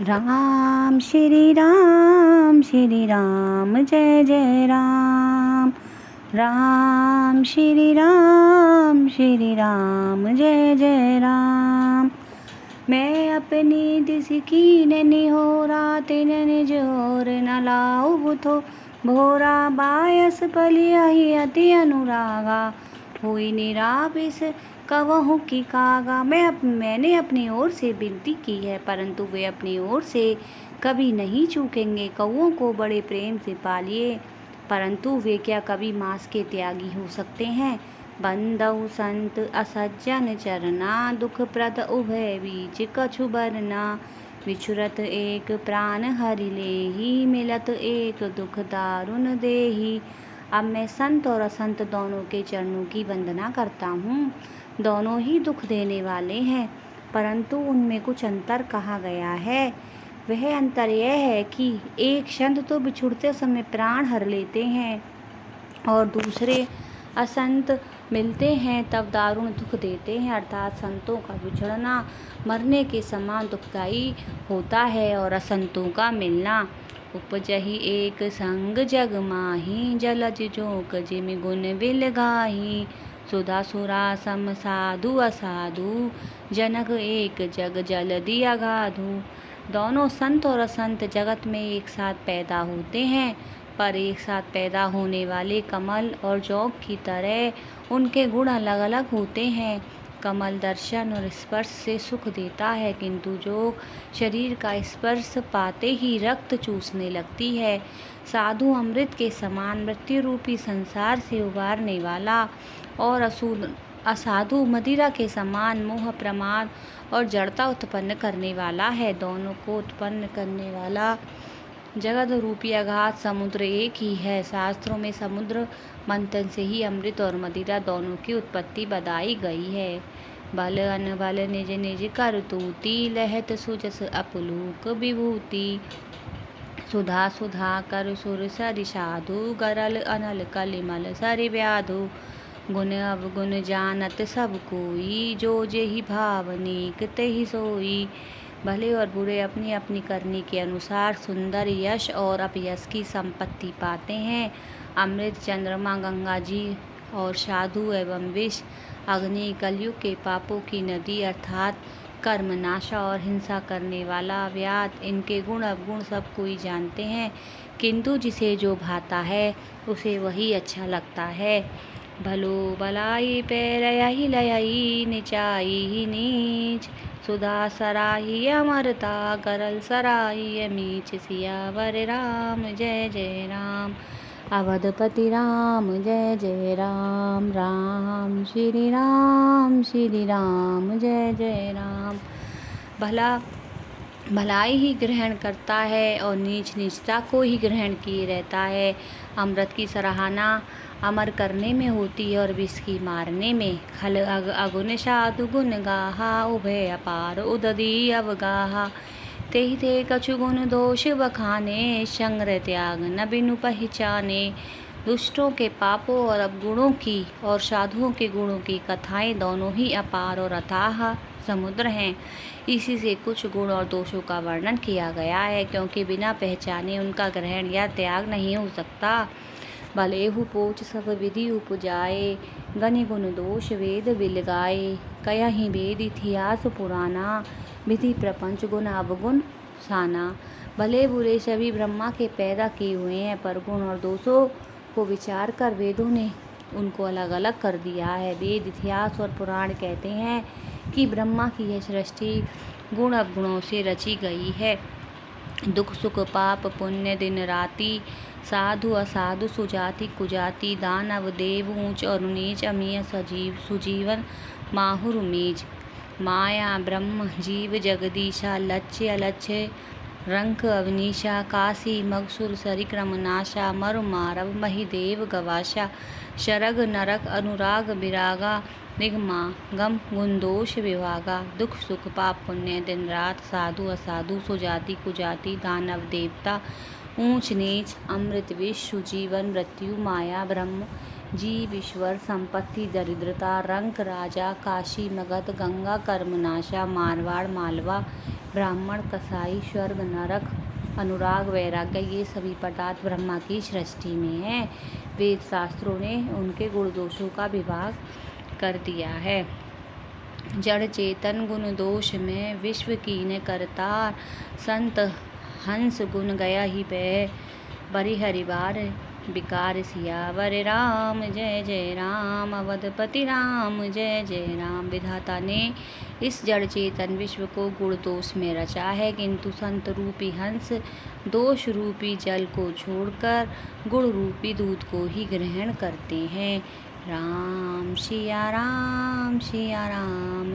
राम श्री राम जय जय राम। राम श्री राम जय जय राम। मैं अपनी दिस की नैनी हो रात नैन जोर न लाऊ थो भोरा बायस पलिया ही अति अनुरागा हुई निराबिस कवहु की कागा। मैंने अपनी ओर से विनती की है, परंतु वे अपनी ओर से कभी नहीं चूकेंगे। कौओं को बड़े प्रेम से पालिए, परंतु वे क्या कभी मांस के त्यागी हो सकते हैं। बंदहु संत असज्जन चरना दुख प्रद उभय बीच कछु बरना। विछुरत एक प्राण हरि लेहि मिलत एक दुख दारुण देहि। अब मैं संत और असंत दोनों के चरणों की वंदना करता हूँ। दोनों ही दुख देने वाले हैं, परंतु उनमें कुछ अंतर कहा गया है। वह अंतर यह है कि एक संत तो बिछुड़ते समय प्राण हर लेते हैं और दूसरे असंत मिलते हैं तब दारुण दुख देते हैं। अर्थात संतों का बिछड़ना मरने के समान दुखदायी होता है और असंतों का मिलना। उपजहि एक संग जग माही जलज जोक जिमि गुण बिल गाही। सुधा सुरा सम साधु असाधु जनक एक जग जल दिया गाधु। दोनों संत और असंत जगत में एक साथ पैदा होते हैं, पर एक साथ पैदा होने वाले कमल और जौक की तरह उनके गुण अलग अलग होते हैं। कमल दर्शन और स्पर्श से सुख देता है, किंतु जो शरीर का स्पर्श पाते ही रक्त चूसने लगती है। साधु अमृत के समान मृत्यु रूपी संसार से उबारने वाला और असाधु मदिरा के समान मोह प्रमाद और जड़ता उत्पन्न करने वाला है। दोनों को उत्पन्न करने वाला जगत रूपी अगाध समुद्र एक ही है। शास्त्रों में समुद्र मंथन से ही अमृत और मदिरा दोनों की उत्पत्ति बताई गई है। बल अनबल निज निज कर तूती लहत सुजस अपलूक विभूति। सुधा सुधा कर सुर सरि साधु गरल अनल कलिमल सरि व्याधु। गुण अवगुण जानत सब कोई जो जेहि भावनीक तेहि सोई। भले और बुरे अपनी अपनी करनी के अनुसार सुंदर यश और अपयश की संपत्ति पाते हैं। अमृत चंद्रमा गंगा जी और साधु एवं विष अग्नि कलयुग के पापों की नदी अर्थात कर्मनाशा और हिंसा करने वाला व्याध। इनके गुण अवगुण सब कोई जानते हैं, किंतु जिसे जो भाता है उसे वही अच्छा लगता है। भलो भलाई पैरयहि लयहि नीचाई नीच। सुधा सराही अमरता गरल सराही मीच। सियावर राम जय जय राम। अवधपति राम जय जय राम। राम श्री राम जय जय राम। भला भलाई ही ग्रहण करता है और नीच नीचता को ही ग्रहण किए रहता है। अमृत की सराहना अमर करने में होती है और विष की मारने में। खल अगुन साधु गुण गाहा उभय अपार उददी अवगाहा। तेहि ते कछु गुण दोष बखाने संग्रह त्याग न बिनु पहचाने। दुष्टों के पापों और अवगुणों की और साधुओं के गुणों की कथाएं दोनों ही अपार और अथाह समुद्र हैं। इसी से कुछ गुण और दोषों का वर्णन किया गया है, क्योंकि बिना पहचाने उनका ग्रहण या त्याग नहीं हो सकता। भलेहु पोच सब विधि उपजाए गनि गुण दोष वेद बिल गाए। कयहि वेद इतिहास पुराना विधि प्रपंच गुण अवगुण साना। भले बुरे सभी ब्रह्मा के पैदा किए हुए हैं, पर गुण और दोषों को विचार कर वेदों ने उनको अलग अलग कर दिया है। वेद इतिहास और पुराण कहते हैं कि ब्रह्मा की यह सृष्टि गुण अवगुणों से रची गई है। दुख सुख पाप पुण्य दिन राति साधु असाधु सुजाति कुजाति दानव देव ऊंच और नीच अमीय सजीव सुजीवन माहुर मेज। माया ब्रह्म जीव जगदीशा लक्ष्य अलक्ष्य रंक अवनीशा काशी मगसुर सरिक्रम नाशा मरु मारव महिदेव गवाशा। शरग नरक अनुराग विरागा निगमा गम गुणदोष विभागा। दुख सुख पाप पुण्य दिन रात साधु असाधु सुजाति कुजाति दानव देवता ऊंच नीच अमृत विष सुजीवन मृत्यु माया ब्रह्म जीव ईश्वर संपत्ति दरिद्रता रंक राजा काशी मगध गंगा कर्मनाशा मारवाड़ मालवा ब्राह्मण, कसाई, स्वर्ग, नरक, अनुराग, वैराग्य, ये सभी पदार्थ ब्रह्मा की सृष्टि में हैं। वेद शास्त्रों ने उनके गुण दोषों का विभाग कर दिया है। जड़ चेतन गुण दोष में विश्व कीन्ह करतार, संत हंस गुण गया ही पै, बरि हरिवार विकार सियावर राम जय जय राम, अवधपति राम जय जय राम। विधाता ने इस जड़ चेतन विश्व को गुण दोष में रचा है, किंतु संत रूपी हंस दोष रूपी जल को छोड़कर गुण रूपी दूध को ही ग्रहण करते हैं। राम सिया राम सिया राम।